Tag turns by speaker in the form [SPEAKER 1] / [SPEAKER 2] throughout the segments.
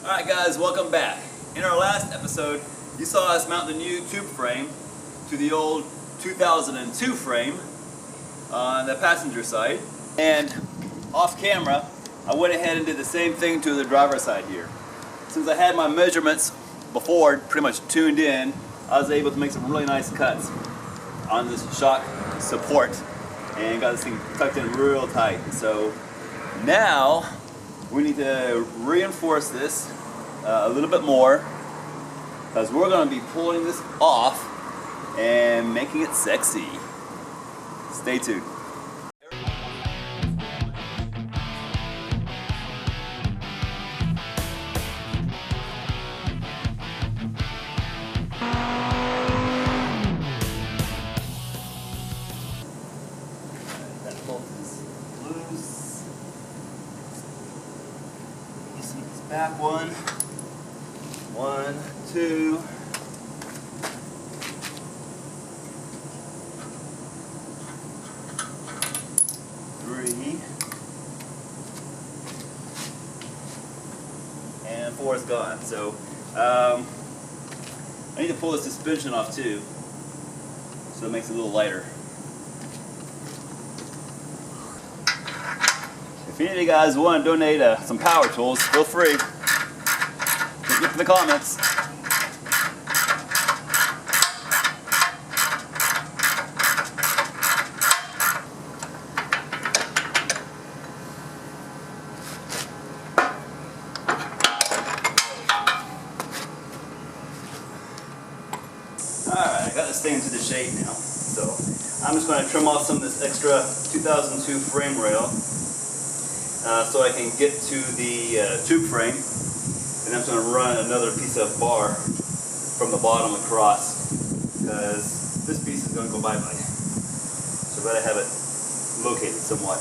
[SPEAKER 1] Alright guys, welcome back. In our last episode, you saw us mount the new tube frame to the old 2002 frame on the passenger side. And off camera, I went ahead and did the same thing to the driver's side here. Since I had my measurements before pretty much tuned in, I was able to make some really nice cuts on this shock support and got this thing tucked in real tight. So now we need to reinforce this a little bit more because we're going to be pulling this off and making it sexy. Stay tuned. That bolt is loose. You see this back one. 1, 2. 3. And 4 is gone. So I need to pull the suspension off too, so it makes it a little lighter. If any of you guys want to donate some power tools, feel free. Get to the comments. Alright, I got this thing into the shade now. So I'm just going to trim off some of this extra 2002 frame rail so I can get to the tube frame. And I'm just going to run another piece of bar from the bottom across because this piece is going to go bye-bye. So I've got to have it located somewhat.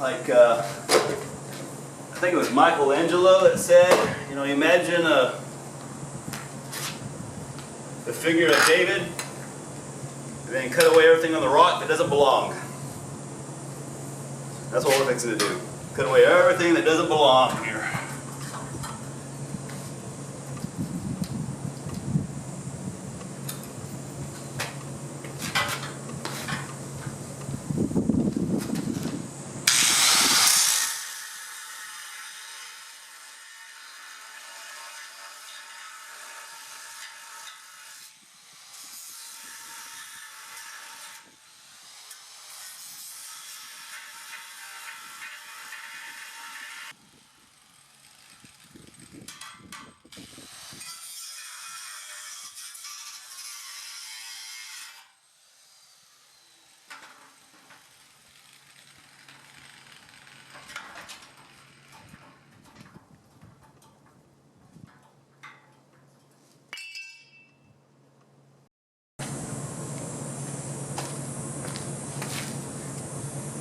[SPEAKER 1] Like, I think it was Michelangelo that said, you know, imagine the figure of David and then cut away everything on the rock that doesn't belong. That's what we're fixing to do. Cut away everything that doesn't belong here.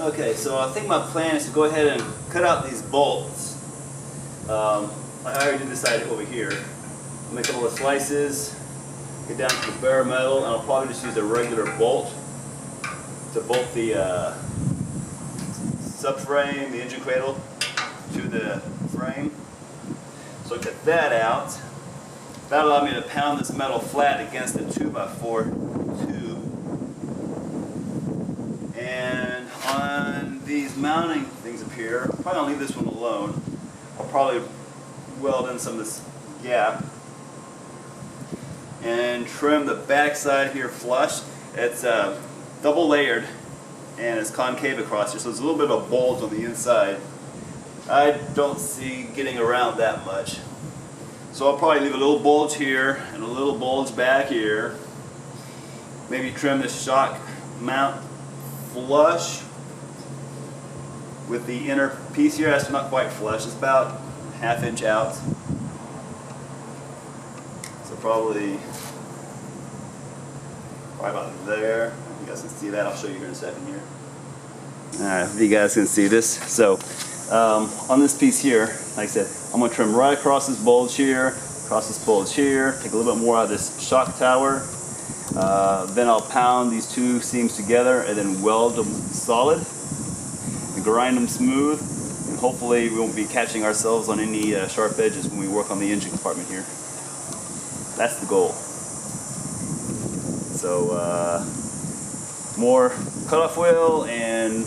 [SPEAKER 1] Okay, so I think my plan is to go ahead and cut out these bolts. I already did this side over here. I'll make a couple of slices, get down to the bare metal, and I'll probably just use a regular bolt to bolt the subframe, the engine cradle, to the frame. So cut that out. That'll allow me to pound this metal flat against the 2x4 tube. And on these mounting things up here, I'm probably gonna leave this one alone. I'll probably weld in some of this gap and trim the back side here flush. It's double layered and it's concave across here, so there's a little bit of a bulge on the inside. I don't see getting around that much. So I'll probably leave a little bulge here and a little bulge back here. Maybe trim this shock mount flush with the inner piece here. That's not quite flush, it's about ½ inch out. So probably about there. You guys can see that. I'll show you here in a second here. Alright, if you guys can see this. So on this piece here, like I said, I'm going to trim right across this bulge here, across this bulge here, take a little bit more out of this shock tower. Then I'll pound these two seams together and then weld them solid and grind them smooth. And hopefully we won't be catching ourselves on any sharp edges when we work on the engine compartment here. That's the goal. So more cutoff wheel and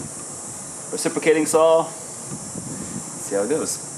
[SPEAKER 1] reciprocating saw. See how it goes.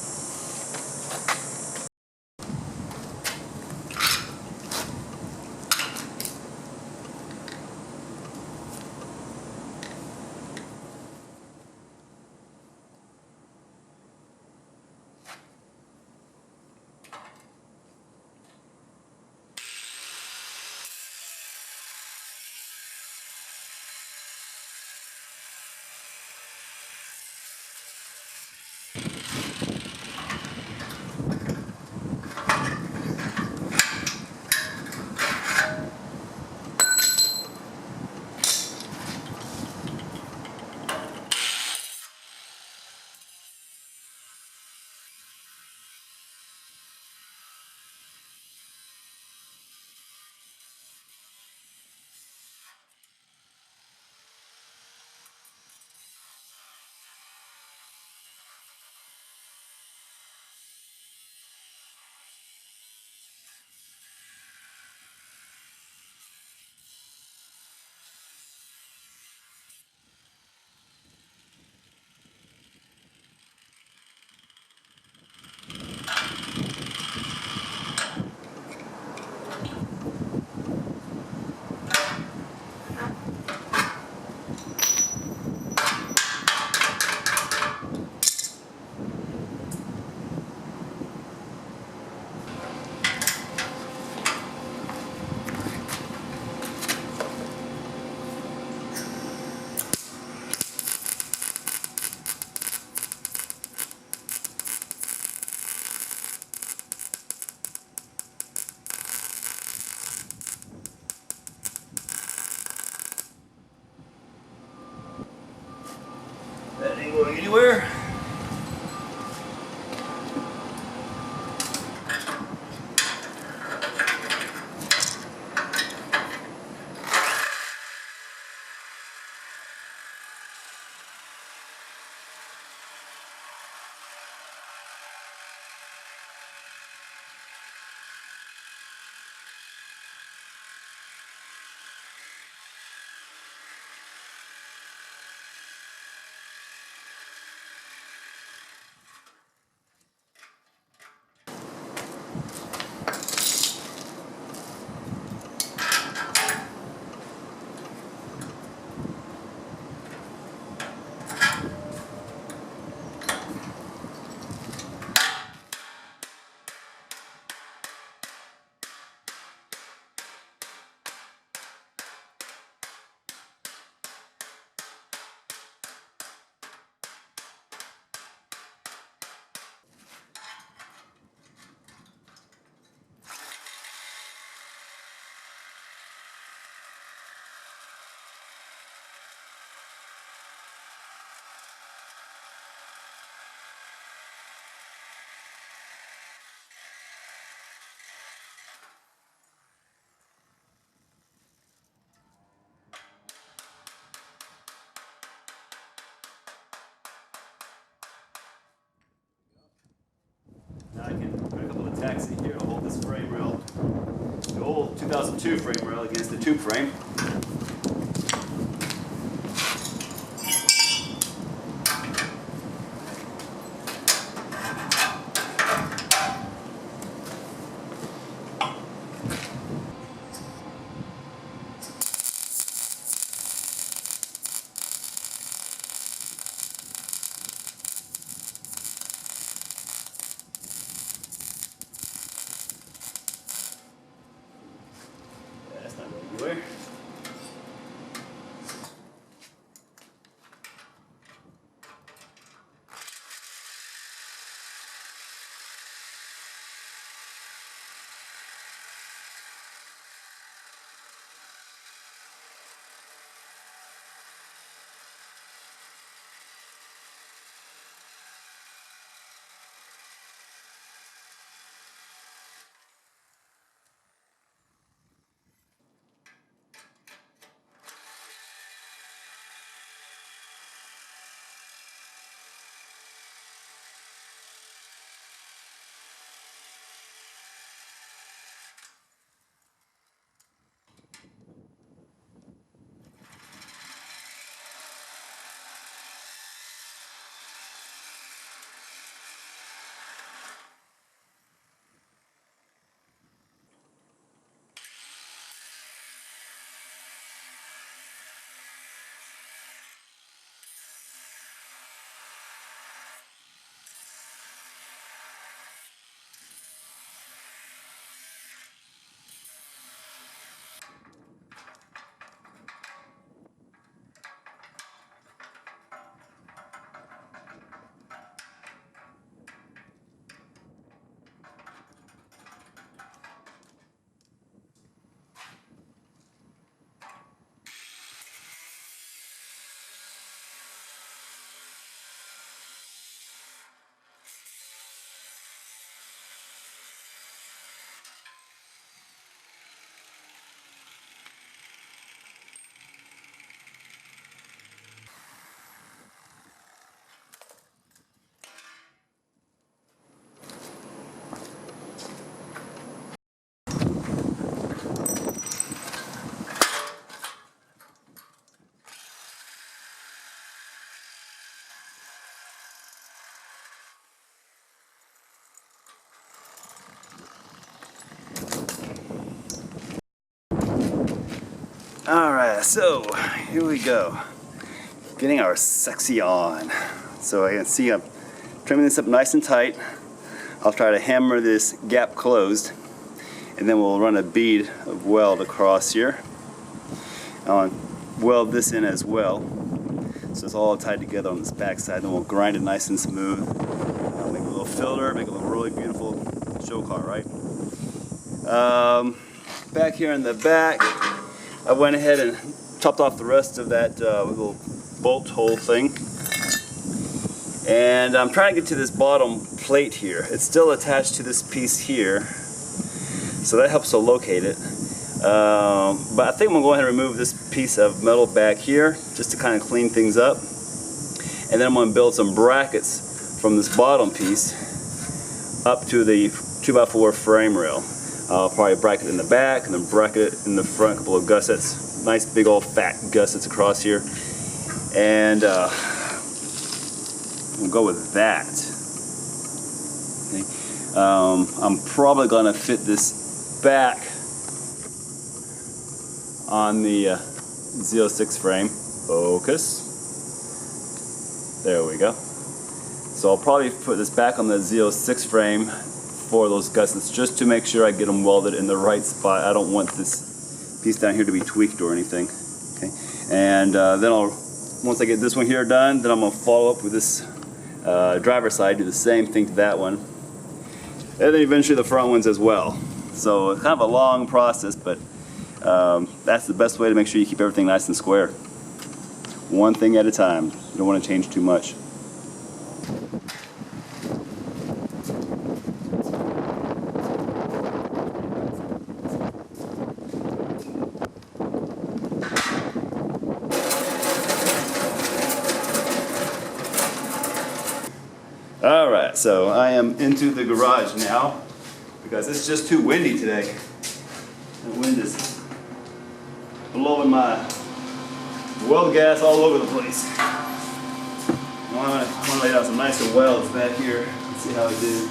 [SPEAKER 1] taxi here to hold this frame rail, the old 2002 frame rail against the tube frame. That's not regular. Alright, so here we go. Getting our sexy on. So I can see I'm trimming this up nice and tight. I'll try to hammer this gap closed, and then we'll run a bead of weld across here. I'll weld this in as well, so it's all tied together on this back side. Then we'll grind it nice and smooth. Make a little filter, make it look really beautiful show car, right? Back here in the back, I went ahead and chopped off the rest of that little bolt hole thing. And I'm trying to get to this bottom plate here. It's still attached to this piece here, so that helps to locate it. But I think I'm going to go ahead and remove this piece of metal back here just to kind of clean things up. And then I'm going to build some brackets from this bottom piece up to the 2x4 frame rail. I'll probably bracket it in the back and then bracket it in the front, a couple of gussets. Nice big old fat gussets across here. And we'll go with that. Okay. I'm probably going to fit this back on the Z06 frame. Focus. There we go. So I'll probably put this back on the Z06 frame for those gussets, just to make sure I get them welded in the right spot. I don't want this piece down here to be tweaked or anything. Okay, and then once I get this one here done, then I'm going to follow up with this driver side, do the same thing to that one, and then eventually the front ones as well. So it's kind of a long process, but that's the best way to make sure you keep everything nice and square. One thing at a time. You don't want to change too much. Alright, so I am into the garage now. because it's just too windy today. The wind is blowing my weld gas all over the place. I want to lay down some nicer welds back here. Let's see how I do.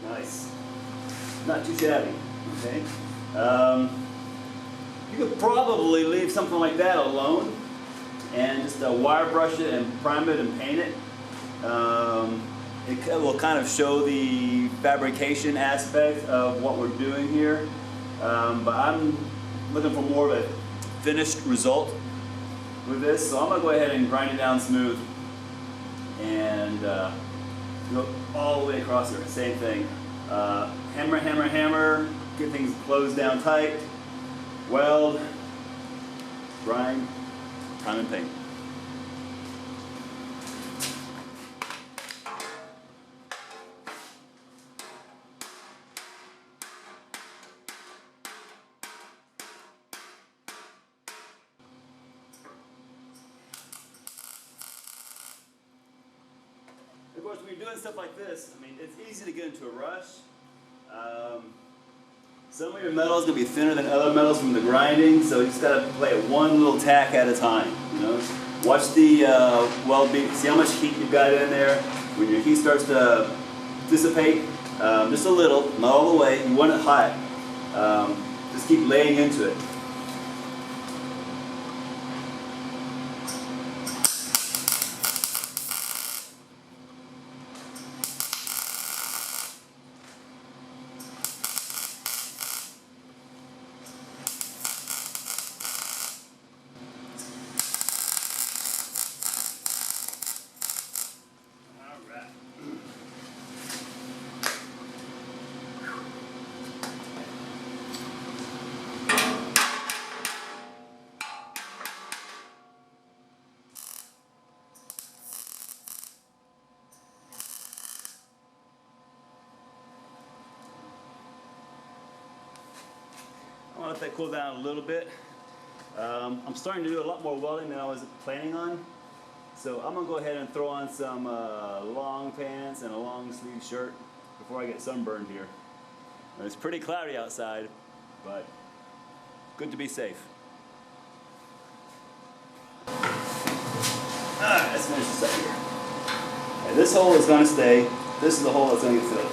[SPEAKER 1] Nice. Not too shabby. Okay. You could probably leave something like that alone and just wire brush it and prime it and paint it. It will kind of show the fabrication aspect of what we're doing here. But I'm looking for more of a finished result with this, so I'm going to go ahead and grind it down smooth and go all the way across there. Same thing. Hammer, hammer, hammer, get things closed down tight, weld, grind, prime and paint. Of course, when you're doing stuff like this, I mean, it's easy to get into a rush. Some of your metal is going to be thinner than other metals from the grinding, so you just got to play it one little tack at a time. You know, watch the weld bead, see how much heat you've got in there. When your heat starts to dissipate, just a little, not all the way. You want it hot. Just keep laying into it. I want to let that cool down a little bit. I'm starting to do a lot more welding than I was planning on. So I'm going to go ahead and throw on some long pants and a long sleeve shirt before I get sunburned here. And it's pretty cloudy outside, but good to be safe. Alright, let's finish this up here. Okay, this hole is going to stay. This is the hole that's going to get filled.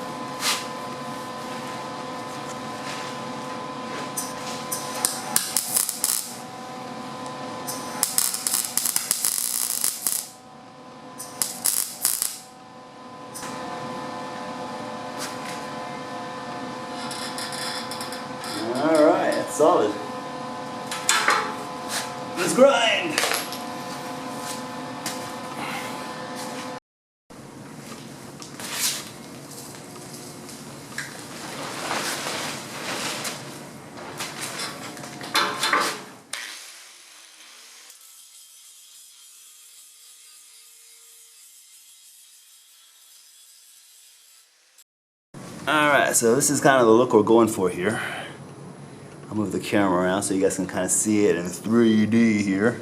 [SPEAKER 1] Alright, that's solid. Let's grind! Alright, so this is kind of the look we're going for here. I'll move the camera around so you guys can kind of see it in 3D here.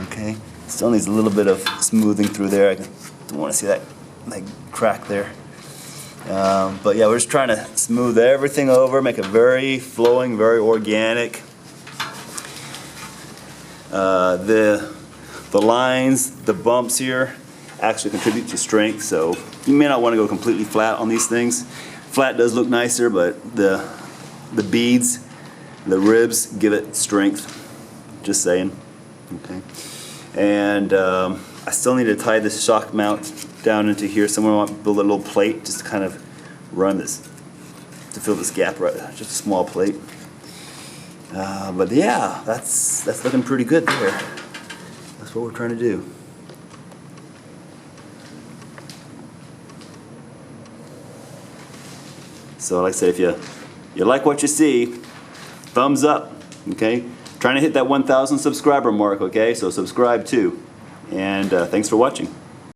[SPEAKER 1] Okay, still needs a little bit of smoothing through there. I don't want to see that like crack there. But yeah, we're just trying to smooth everything over, make it very flowing, very organic. The lines, the bumps here actually contribute to strength, so you may not want to go completely flat on these things. Flat does look nicer, but the beads, the ribs give it strength. Just saying. Okay. And I still need to tie this shock mount down into here. Someone want to build a little plate just to kind of run this to fill this gap, right? Just a small plate. But yeah, that's looking pretty good there. That's what we're trying to do. So like I said, if you like what you see, thumbs up, okay? Trying to hit that 1,000 subscriber mark, okay? So subscribe too. And thanks for watching.